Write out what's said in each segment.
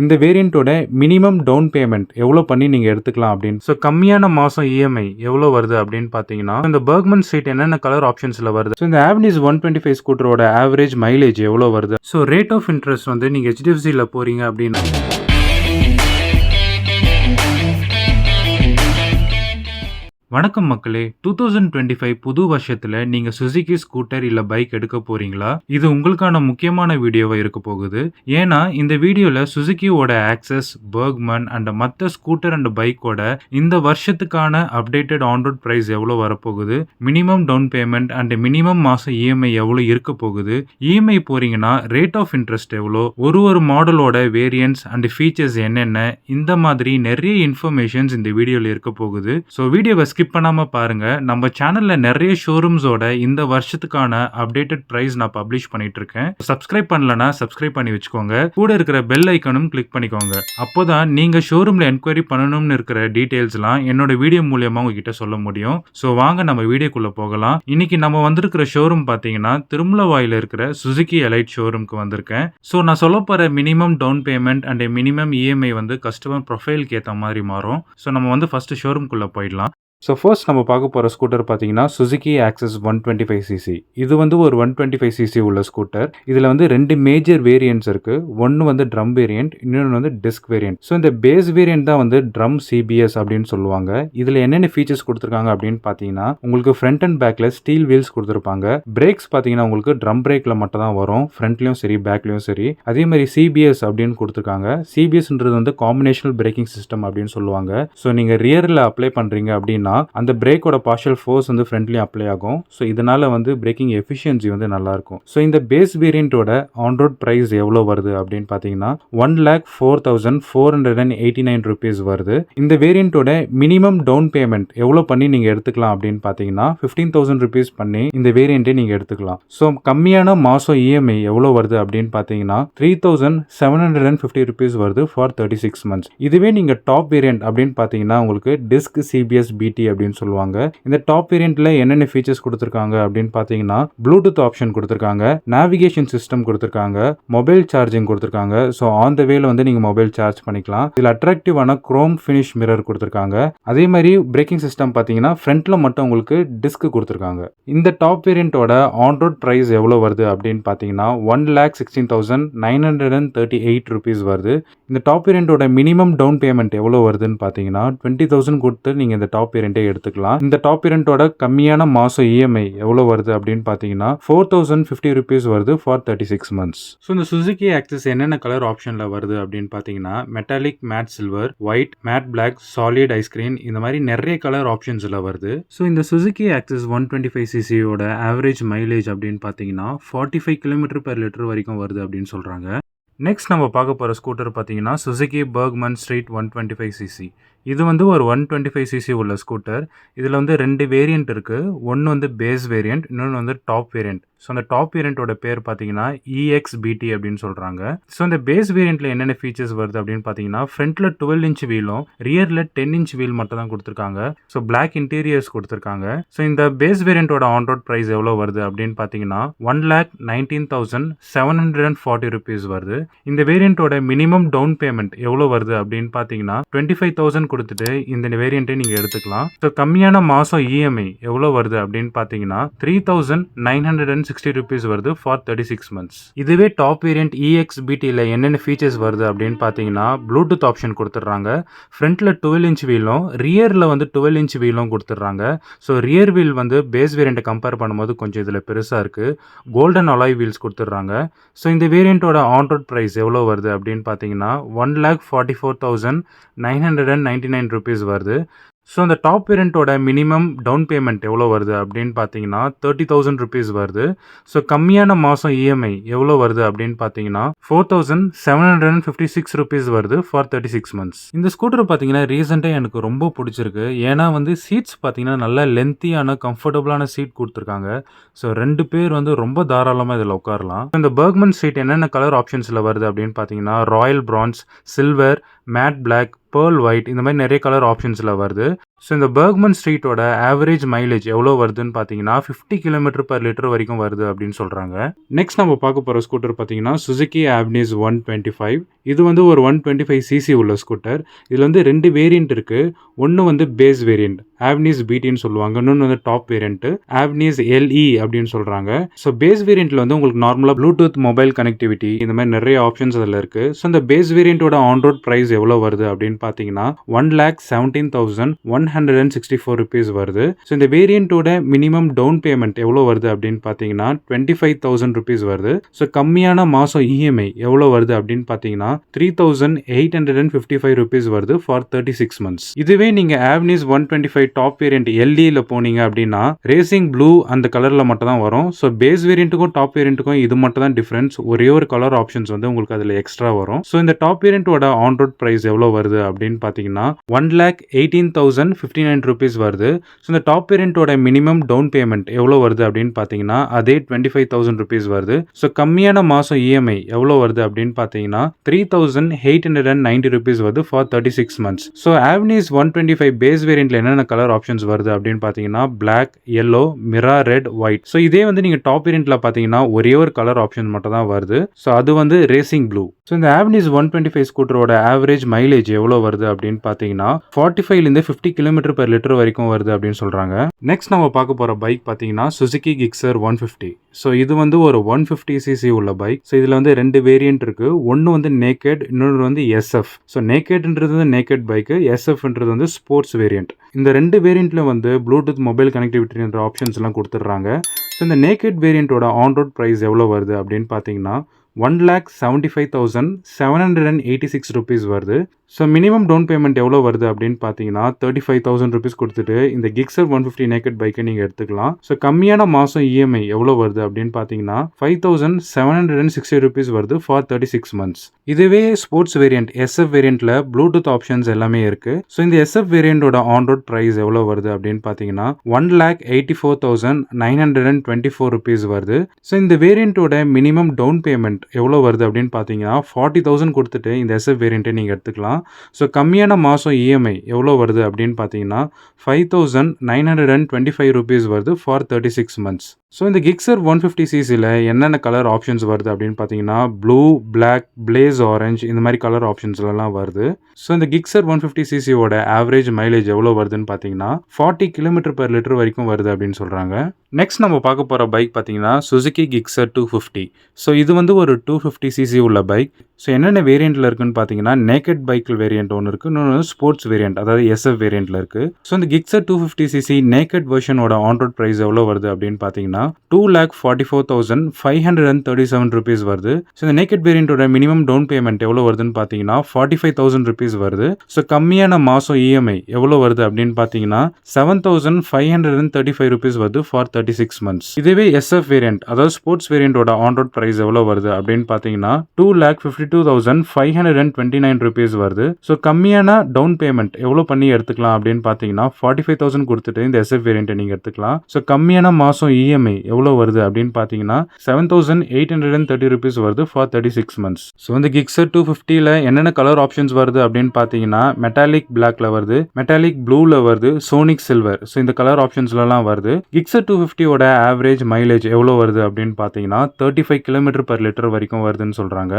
இந்த வேரியண்ட்டோட minimum down payment எவ்வளோ பண்ணி நீங்கள் எடுத்துக்கலாம் அப்படின்னு. ஸோ கம்மியான மாதம் இஎம்ஐ எவ்வளோ வருது அப்படின்னு பார்த்தீங்கன்னா, இந்த பெர்க்மன் ஸ்ட்ரீட் என்னென்ன கலர் ஆப்ஷன்ஸில் வருது. ஸோ இந்த ஆவென்யூஸ் 125 ஸ்கூட்டரோட ஆவரேஜ் மைலேஜ் எவ்வளோ வருது. ஸோ ரேட் ஆஃப் இன்ட்ரெஸ்ட் வந்து நீங்கள் ஹெச்டிஎஃப்சியில் போகிறீங்க அப்படின்னா வணக்கம் மக்களே, 2025 புது வருஷத்துல நீங்க சுசுகி ஸ்கூட்டர் இல்ல பைக் எடுக்க போறீங்களா? இது உங்களுக்கான முக்கியமான வீடியோவா இருக்க போகுது. ஏன்னா இந்த வீடியோல சுசுகியோட ஆக்சஸ், பெர்க்மன் அண்ட் மற்ற ஸ்கூட்டர் அண்ட் பைக்கோட இந்த வருஷத்துக்கான அப்டேட்டட் ஆன் ரோட் பிரைஸ் எவ்வளவு வரப்போகுது, minimum down payment and minimum மாசம் இஎம்ஐ எவ்வளவு இருக்க போகுது, இஎம்ஐ போறீங்கன்னா ரேட் ஆஃப் இன்ட்ரெஸ்ட் எவ்வளோ, ஒரு மாடலோட வேரியன்ட்ஸ் அண்ட் ஃபீச்சர்ஸ் என்னென்ன, இந்த மாதிரி நிறைய இன்ஃபர்மேஷன்ஸ் இந்த வீடியோல இருக்க போகுது. ஸோ வீடியோவை ஸ்கிப் பண்ணாம பாருங்க. நம்ம சேனல்ல நிறைய ஷோரூம்ஸோட இந்த வருஷத்துக்கான அப்டேட்டட் பிரைஸ் நான் பப்ளிஷ் பண்ணிட்டு இருக்கேன். சப்ஸ்கிரைப் பண்ணலனா சப்ஸ்கிரைப் பண்ணி வச்சுக்கோங்க. கூட இருக்கிற பெல் ஐக்கனும் கிளிக் பண்ணிக்கோங்க. அப்போதான் நீங்க ஷோரூம்ல என்கொயரி பண்ணணும்னு இருக்கிற டீடைல்ஸ்லாம் என்னோட வீடியோ மூலமா உங்ககிட்ட சொல்ல முடியும். ஸோ வாங்க நம்ம வீடியோக்குள்ள போகலாம். இன்னைக்கு நம்ம வந்திருக்கிற ஷோரூம் பாத்தீங்கன்னா திருமலவாயில இருக்கிற சுசுகி எலைட் ஷோரூம்க்கு வந்திருக்கேன். ஸோ நான் சொல்ல போற minimum down payment and minimum EMI வந்து கஸ்டமர் ப்ரொஃபைலுக்கு ஏற்ற மாதிரி மாறும். ஸோ நம்ம வந்து ஃபர்ஸ்ட் ஷோரூம்குள்ள போயிடலாம். ஸோ ஃபர்ஸ்ட் நம்ம பார்க்க போகிற ஸ்கூட்டர் பார்த்தீங்கன்னா சுசுகி ஆக்சஸ் 125cc. இது வந்து ஒரு 125cc உள்ள ஸ்கூட்டர். இதில் வந்து ரெண்டு மேஜர் வேரியன்ட்ஸ் இருக்குது. ஒன்று வந்து ட்ரம் வேரியன்ட், இன்னொன்று வந்து டிஸ்க் வேரியன்ட். ஸோ இந்த பேஸ் வேரியன்ட் தான் வந்து ட்ரம் சிபிஎஸ் அப்படின்னு சொல்லுவாங்க. இதில் என்னென்ன ஃபீச்சர்ஸ் கொடுத்துருக்காங்க அப்படின்னு பார்த்தீங்கன்னா, உங்களுக்கு ஃப்ரண்ட் அண்ட் பேக்கில் ஸ்டீல் வீல்ஸ் கொடுத்துருப்பாங்க. பிரேக்ஸ் பார்த்தீங்கன்னா உங்களுக்கு ட்ரம் பிரேக்கில் மட்டும் தான் வரும், ஃப்ரண்ட்லையும் சரி பேக்லையும் சரி. அதே மாதிரி சிபிஎஸ் அப்படின்னு கொடுத்துருக்காங்க. சிபிஎஸ்ன்றது வந்து காம்பினேஷனல் பிரேக்கிங் சிஸ்டம் அப்படின்னு சொல்லுவாங்க. ஸோ நீங்கள் ரியரில் அப்ளை பண்ணுறீங்க அப்படின்னா அந்த பிரேக்கோட பார்ஷியல் ஃபோர்ஸ் வந்து ஃப்ரண்ட்லி அப்ளை ஆகும். ஸோ இதனால வந்து பிரேக்கிங் எஃபிஷியன்சி வந்து நல்லா இருக்கும். ஸோ இந்த பேஸ் வேரியண்டோட ஆன் ரோட் பிரைஸ் எவ்வளோ வருது அப்படின்னு பார்த்தீங்கன்னா 1,04,489 rupees வருது. இந்த வேரியண்டோட மினிமம் டவுன் பேமெண்ட் எவ்வளோ பண்ணி நீங்கள் எடுத்துக்கலாம் அப்படின்னு பார்த்தீங்கன்னா 15,000 rupees பண்ணி இந்த வேரியண்டே நீங்கள் எடுத்துக்கலாம். ஸோ கம்மியான மாதம் இஎம்ஐ எவ்வளோ வருது அப்படின்னு பார்த்தீங்கன்னா 3,750 rupees வருது ஃபார் 36 months. இதுவே நீங்கள் டாப் வேரியன்ட் அப்படின்னு பார்த்தீங்கன்னா உங்களுக்கு டிஸ்க் சிபிஎஸ் பிடி அப்படின்னு சொல்லுவாங்க. இந்த டாப் வேரியன்ட்ல என்னென்ன ஃபீச்சர்ஸ் கொடுத்திருக்காங்க அப்படின்னு பாத்தீங்கன்னா ப்ளூடூத் ஆப்ஷன் கொடுத்திருக்காங்க, நேவிகேஷன் சிஸ்டம் கொடுத்திருக்காங்க, மொபைல் சார்ஜிங் கொடுத்திருக்காங்க. ஸோ ஆன் த வேல வந்து நீங்க மொபைல் சார்ஜ் பண்ணிக்கலாம். இதில் அட்ராக்டிவான குரோம் ஃபினிஷ் மிரர் கொடுத்திருக்காங்க. அதே மாதிரி பிரேக்கிங் சிஸ்டம் பாத்தீங்கன்னா ஃப்ரண்ட்ல மட்டும் உங்களுக்கு டிஸ்க் கொடுத்திருக்காங்க. இந்த டாப் வேரியன்ட்டோட ஆன் ரோட் பிரைஸ் எவ்வளவு வருது அப்படின்னு பாத்தீங்கன்னா 1,16,938 rupees வருது. இந்த டாப் வேரியன்ட்டோட மினிமம் டவுன் பேமெண்ட் எவ்வளவு வருதுன்னு பாத்தீங்கன்னா 20,000 கொடுத்து நீங்க இந்த டாப் வேரியன்ட்டை எடுத்துக்கலாம். இந்த டாப் வேரியன்ட்டோட கம்மியான மாசம் இஎம்ஐ எவ்வளவு வருது அப்படின்னு பாத்தீங்கன்னா 4,050 rupees வருது ஃபார் 36 months. ஸோ இந்த சுசுகி ஆக்சஸ் என்னென்ன கலர் ஆப்ஷன்ல வருது அப்படின்னு பாத்தீங்கன்னா metallic, matte silver, white, matte black, solid ice green, இந்த மாதிரி நிறைய கலர் ஆப்ஷன்ஸ்ல வருது. ஸோ இந்த சுசுகி ஆக்சஸ் 125cc யோட ஆவரேஜ் மைலேஜ் அப்படின்னு பாத்தீங்கன்னா 45 km/L வரைக்கும் வருது அப்படின்னு சொல்றாங்க. நெக்ஸ்ட் நம்ம பார்க்க போகிற ஸ்கூட்டர் பார்த்தீங்கன்னா சுசுகி பெர்க்மன் ஸ்ட்ரீட் 125cc. இது வந்து ஒரு 125cc உள்ள ஸ்கூட்டர். இதில் வந்து ரெண்டு வேரியண்ட் இருக்குது. ஒன்று வந்து பேஸ் வேரியண்ட், இன்னொன்று வந்து டாப் வேரியண்ட். ஸோ அந்த டாப் வேரியண்ட்டோட பேர் பார்த்தீங்கன்னா EXBT அப்படின்னு சொல்கிறாங்க. ஸோ இந்த பேஸ் வேரியண்ட்டில் என்னென்ன ஃபீச்சர்ஸ் வருது அப்படின்னு பார்த்தீங்கன்னா ஃப்ரண்ட்டில் 12 inch வீலும் ரியரில் 10 inch வீல் மட்டும் தான் கொடுத்துருக்காங்க. ஸோ பிளாக் இன்டீரியர்ஸ் கொடுத்துருக்காங்க. ஸோ இந்த பேஸ் வேரியண்ட்டோட ஆன் ரோட் ப்ரைஸ் எவ்வளோ வருது அப்படின்னு பார்த்தீங்கன்னா 1,19,740 rupees வருது. இந்த வேரியண்ட்டோட மினிமம் டவுன் பேமெண்ட் எவ்வளோ வருது அப்படின்னு பார்த்தீங்கன்னா 25,000 கொடுத்துட்டு இந்த வேரியண்ட்டை நீங்கள் எடுத்துக்கலாம். ஸோ கம்மியான மாதம் இஎம்ஐ எவ்வளோ வருது அப்படின்னு பார்த்தீங்கன்னா 3,960 rupees வருது ஃபார் 36 months. இதுவே டாப் வேரியண்ட் EXBTல என்னென்ன ஃபீச்சர்ஸ் வருது அப்படின்னு பார்த்தீங்கன்னா ப்ளூடூத் ஆப்ஷன் கொடுத்துட்றாங்க. ஃப்ரண்ட்டில் 12 inch வீலும் ரியரில் வந்து 12 inch வீலும் கொடுத்துட்றாங்க. ஸோ ரியர் வீல் வந்து பேஸ் வேரியண்ட்டை கம்பேர் பண்ணும்போது கொஞ்சம் இதில் பெருசாக இருக்குது. கோல்டன் அலாய் வீல்ஸ் கொடுத்துட்றாங்க. ஸோ இந்த வேரியண்ட்டோட ஆன் ரோட் ப்ரைஸ் எவ்வளோ வருது அப்படின்னு பார்த்தீங்கன்னா 1,44,999 rupees வருது. ஸோ அந்த டாப் வேரியண்ட்டோட மினிமம் டவுன் பேமெண்ட் எவ்வளோ வருது அப்படின்னு பார்த்தீங்கன்னா 30,000 rupees வருது. ஸோ கம்மியான மாதம் இஎம்ஐ எவ்வளோ வருது அப்படின்னு பார்த்தீங்கன்னா 4,756 rupees வருது ஃபார் 36 months. இந்த ஸ்கூட்டர் பார்த்தீங்கன்னா ரீசெண்டாக எனக்கு ரொம்ப பிடிச்சிருக்கு. ஏன்னா வந்து சீட்ஸ் பார்த்தீங்கன்னா நல்ல லென்த்தியான கம்ஃபர்டபுளான சீட் கொடுத்துருக்காங்க. ஸோ ரெண்டு பேர் வந்து ரொம்ப தாராளமாக இதில் உட்காரலாம். இந்த பெர்க்மன் ஸ்ட்ரீட் என்னென்ன கலர் ஆப்ஷன்ஸில் வருது அப்படின்னு பார்த்தீங்கன்னா royal bronze, silver, matte black, pearl white, இந்த மாதிரி நிறைய கலர் ஆப்ஷன்ஸில் வருது. ஸோ இந்த பெர்க்மன் ஸ்ட்ரீட்டோட ஆவரேஜ் மைலேஜ் எவ்வளோ வருதுன்னு பார்த்தீங்கன்னா 50 கிலோமீட்டர் பர் லிட்டர் வரைக்கும் வருது அப்படின்னு சொல்கிறாங்க. நெக்ஸ்ட் நம்ம பார்க்க போகிற ஸ்கூட்டர் பார்த்தீங்கன்னா சுசுகி ஆவ்னிஸ் 125. இது வந்து ஒரு 125 சிசி உள்ள ஸ்கூட்டர். இதில் வந்து 2 வேரியண்ட் இருக்குது. ஒன்று வந்து பேஸ் வேரியண்ட் ஆவ்னிஸ் பிடின்னு சொல்லுவாங்க, இன்னொன்று வந்து டாப் வேரியண்ட்டு ஆவ்னிஸ் எல்இ அப்படின்னு சொல்கிறாங்க. ஸோ பேஸ் வேரியண்ட்டில் வந்து உங்களுக்கு நார்மலாக ப்ளூடூத் மொபைல் கனெக்டிவிட்டி இந்த மாதிரி நிறைய ஆப்ஷன்ஸ் அதில் இருக்குது. ஸோ இந்த பேஸ் வேரியண்ட்டோட ஆன் ரோட் ப்ரைஸ் எவ்வளோ வருது அப்படின்னு பார்த்தீங்கன்னா 1,17,164 rupees வருது. ஸோ இந்த வேரியண்ட்டோட மினிமம் டவுன் பேமெண்ட் எவ்வளோ வருது அப்படின்னு பார்த்தீங்கன்னா 25,000 rupees வருது. ஸோ கம்மியான மாதம் இஎம்ஐ எவ்வளோ வருது அப்படின்னு பார்த்தீங்கன்னா 3,855 rupees வருது ஃபார் 36 months. இதுவே நீங்கள் ஆவ்னிஸ் 125 டாப் வேரியண்ட் எல்இல போனீங்க அப்படின்னா ரேசிங் ப்ளூ அந்த கலரில் மட்டும் தான் வரும். ஸோ பேஸ் வேரியண்ட்டுக்கும் டாப் வேரியண்ட்டுக்கும் இது மட்டும் தான் டிஃப்ரென்ஸ். ஒரே ஒரு கலர் ஆப்ஷன்ஸ் வந்து உங்களுக்கு அதில் எக்ஸ்ட்ரா வரும். ஸோ இந்த டாப் வேரியண்ட்டோட ஆன் ரோட் ப்ரைஸ் எவ்வளோ வருது அப்படின்னு பார்த்தீங்கன்னா 1,18,059 rupees வருது. ஸோ இந்த டாப் வேரியண்ட்டோட மினிமம் டவுன் பேமெண்ட் எவ்வளோ வருது அப்படின்னு பார்த்தீங்கன்னா அதே 25,000 rupees வருது. ஸோ கம்மியான மாதம் இஎம்ஐ எவ்வளோ வருது அப்படின்னு பார்த்தீங்கன்னா 3,890 rupees வருது for 36 months. So Avenis 125 base வேரியண்ட்ல என்னென்ன கலர் ஆப்ஷன்ஸ் வருது அப்படின்னு பார்த்தீங்கன்னா பிளாக், yellow, மிரா ரெட், ஒயிட். ஸோ இதே வந்து நீங்கள் டாப் வேரியண்ட்ல பார்த்தீங்கன்னா ஒரே ஒரு கலர் ஆப்ஷன் மட்டும் தான் வருது. ஸோ அது வந்து ரேசிங் ப்ளூ. ஸோ இந்த ஆவ்னிஸ் 125 ஸ்கூட்டரோட ஆவரேஜ் மைலேஜ் எவ்வளோ வருது அப்படின்னு பார்த்தீங்கன்னா 45லேருந்து 50 கிலோமீட்டர் பர் லிட்டர் வரைக்கும் வருது அப்படின்னு சொல்கிறாங்க. நெக்ஸ்ட் நம்ம பார்க்க போகிற பைக் பார்த்தீங்கன்னா சுசுகி கிக்ஸர் 150. ஸோ இது வந்து ஒரு 150 சிசி உள்ள பைக். ஸோ இதில் வந்து 2 வேரியண்ட் இருக்குது. ஒன்று வந்து நேக்கட், இன்னொன்று வந்து எஸ்எஃப். ஸோ நேக்கட்ன்றது வந்து நேக்கட் பைக்கு, எஸ்எஃப்ன்றது வந்து ஸ்போர்ட்ஸ் வேரியண்ட். இந்த 2 வேரியண்ட்ல வந்து ப்ளூடூத் மொபைல் கனெக்டிவிட்டின்ற ஆப்ஷன்ஸ் எல்லாம் கொடுத்துட்றாங்க. ஸோ இந்த நேக்கட் வேரியண்ட்டோட ஆன் ரோட் ப்ரைஸ் எவ்வளோ வருது அப்படின்னு பார்த்தீங்கன்னா 1,75,786 rupees வருது. ஸோ மினிமம் டவுன் பேமெண்ட் எவ்வளோ வருது அப்படின்னு பார்த்தீங்கன்னா 35,000 rupees கொடுத்துட்டு இந்த கிக்ஸர் 150 நேக்கட் பைக்கை நீங்கள் எடுத்துக்கலாம். ஸோ கம்மியான மாதம் இஎம்ஐ எவ்வளோ வருது அப்படின்னு பார்த்தீங்கன்னா 5,760 rupees வருது ஃபார் 36 months. இதுவே ஸ்போர்ட்ஸ் வேரியண்ட் எஸ்எஃப் வேரியண்ட்டில் ப்ளூடூத் ஆப்ஷன்ஸ் எல்லாமே இருக்குது. ஸோ இந்த எஸ்எஃப் வேரியண்டோட ஆன் ரோட் ப்ரைஸ் எவ்வளோ வருது அப்படின்னு பார்த்தீங்கன்னா 1,84,924 rupees வருது. ஸோ இந்த வேரியண்ட்டோட மினிமம் டவுன் பேமெண்ட் எவ்வளோ வருது அப்படின்னு பார்த்தீங்கன்னா 40,000 கொடுத்துட்டு இந்த எஸ்எஃப் வேரியண்ட்டை நீங்கள் எடுத்துக்கலாம். ஸோ கம்மியான மாதம் இஎம்ஐ எவ்வளோ வருது அப்படின்னு பார்த்தீங்கன்னா 5,925 rupees வருது ஃபார் 36 months. ஸோ இந்த கிக்ஸர் 150 சிசியில் என்னென்ன கலர் ஆப்ஷன்ஸ் வருது அப்படின்னு பார்த்தீங்கன்னா ப்ளூ, பிளாக், பிளேஸ் ஆரஞ்ச் இந்த மாதிரி கலர் ஆப்ஷன்ஸ்லாம் வருது. ஸோ இந்த கிக்ஸர் 150 சிசியோட ஆவரேஜ் மைலேஜ் எவ்வளோ வருதுன்னு பார்த்தீங்கன்னா 40 கிலோமீட்டர் பர் லிட்டர் வரைக்கும் வருது அப்படின்னு சொல்கிறாங்க. நெக்ஸ்ட் நம்ம பார்க்க போகிற பைக் பார்த்தீங்கன்னா சுசுகி கிக்ஸர் 250. ஸோ இது வந்து ஒரு 250 சிசி உள்ள பைக். ஸோ என்னென்ன வேரியண்ட்டில் இருக்குன்னு பார்த்தீங்கன்னா நேக்கட் பைக் வேரியண்ட் ஒன்று இருக்குது, இன்னொன்று வந்து ஸ்போர்ட்ஸ் வேரியண்ட் அதாவது எஸ்எஃப் வேரியண்ட்டில் இருக்குது. ஸோ இந்த கிக்ஸர் 250 சிசி நேக்கட் வெர்ஷனோட ஆன் ரோட் ப்ரைஸ் எவ்வளோ வருது அப்படின்னு பார்த்தீங்கன்னா 2,44,537 rupees வருது. ஸோ இந்த நேக்கட் வேரியண்ட்டோட மினிமம் டவுன் பேமெண்ட் எவ்வளோ வருதுன்னு பார்த்தீங்கன்னா 45,000 rupees வருது. ஸோ கம்மியான மாதம் இஎம்ஐ எவ்வளோ வருது அப்படின்னு பார்த்தீங்கன்னா 7,535 rupees வருது ஃபார் 36 months. இதுவே எஸ்எஃப் வேரியண்ட் அதாவது ஸ்போர்ட்ஸ் வேரியண்டோட ஆன் ரோட் ப்ரைஸ் எவ்வளோ வருது அப்படின்னு பார்த்தீங்கன்னா 2,52,529 rupees வருது. ஸோ கம்மியான டவுன் பேமெண்ட் எவ்வளோ பண்ணி எடுத்துக்கலாம் அப்படின்னு பார்த்தீங்கன்னா 45,000 கொடுத்துட்டு இந்த எஸ்எஃப் வேரியண்ட்டை நீங்கள் எடுத்துக்கலாம். ஸோ கம்மியான மாதம் இஎம்ஐ எவ்வளோ வருது அப்படின்னு பார்த்தீங்கன்னா 7,830 rupees வருது ஃபார் 36 months. ஸோ இந்த கிக்ஸர் 250ல என்னென்ன கலர் ஆப்ஷன்ஸ் வருது அப்படின்னு பார்த்தீங்கன்னா மெட்டாலிக் பிளாக்ல வருது, மெட்டாலிக் ப்ளூல வருது, சோனிக் சில்வர். ஸோ இந்த கலர் ஆப்ஷன்ஸ்லாம் வருது. கிக்ஸர் 250யோட ஆவரேஜ் மைலேஜ் எவ்வளோ வருது அப்படின்னு பார்த்தீங்கன்னா 35 கிலோமீட்டர் பர் லிட்டர் வரைக்கும் வருதுன்னு சொல்கிறாங்க.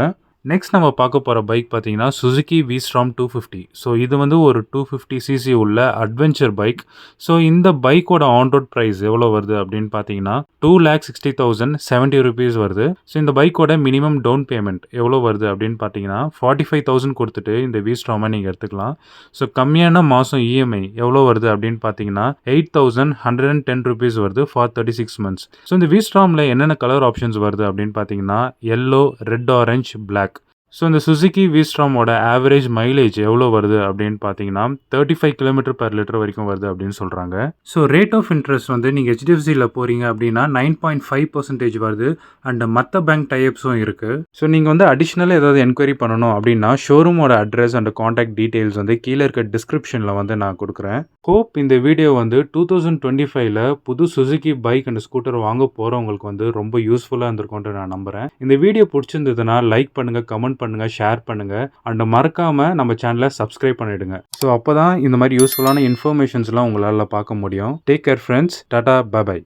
நெக்ஸ்ட் நம்ம பார்க்க போகிற பைக் பார்த்தீங்கன்னா சுசுகி விஸ்டார்ம் 250. ஸோ இது வந்து ஒரு 250 சிசி உள்ள அட்வென்ச்சர் பைக். ஸோ இந்த பைக்கோட ஆன் ரோட் ப்ரைஸ் எவ்வளோ வருது அப்படின்னு பார்த்தீங்கன்னா 2,60,070 rupees வருது. ஸோ இந்த பைக்கோட மினிமம் டவுன் பேமெண்ட் எவ்வளோ வருது அப்படின்னு பார்த்தீங்கன்னா 45,000 கொடுத்துட்டு இந்த விஸ்டார்மை நீங்கள் எடுத்துக்கலாம். ஸோ கம்மியான மாதம் இஎம்ஐ எவ்வளோ வருது அப்படின்னு பார்த்தீங்கன்னா 8,110 rupees வருது ஃபார் 36 months. ஸோ இந்த விஸ்டார்மில் என்னென்ன கலர் ஆப்ஷன்ஸ் வருது அப்படின்னு பார்த்தீங்கன்னா yellow, red, orange, black. So இந்த சுசுகி விஸ்டார்மோட ஆவரேஜ் மைலேஜ் எவ்வளோ வருது அப்படின்னு பார்த்தீங்கன்னா 35 கிலோமீட்டர் பர் லிட்டர் வரைக்கும் வருது அப்படின்னு சொல்கிறாங்க. ஸோ ரேட் ஆஃப் இன்ட்ரெஸ்ட் வந்து நீங்கள் ஹெச்டிஎஃப்சியில் போகிறீங்க அப்படின்னா 9.5% வருது. அண்ட் மற்ற பேங்க் டைப்ஸும் இருக்குது. ஸோ நீங்கள் வந்து அடிஷ்னலாக ஏதாவது என்கொயரி பண்ணணும் அப்படின்னா ஷோரூமோட அட்ரஸ் அண்ட் காண்டாக்ட் டீட்டெயில்ஸ் வந்து கீழே இருக்க டிஸ்கிரிப்ஷனில் வந்து நான் கொடுக்குறேன். ஹோப் இந்த வீடியோ வந்து 2025ல் புது சுசுகி பைக் அண்ட் ஸ்கூட்டர் வாங்க போகிறவங்களுக்கு வந்து ரொம்ப யூஸ்ஃபுல்லாக இருந்திருக்கும்னு நான் நம்புகிறேன். இந்த வீடியோ பிடிச்சிருந்ததுன்னா லைக் பண்ணுங்கள், கமெண்ட் பண்ணுங்க, ஷேர் பண்ணுங்க. அண்ட் மறக்காம நம்ம சேனலை சப்ஸ்கிரைப் பண்ணிடுங்க. ஸோ அப்போ தான் இந்த மாதிரி யூஸ்ஃபுல்லான இன்ஃபர்மேஷன்ஸ்லாம் உங்களால் பார்க்க முடியும். Take care friends. Tata, bye by.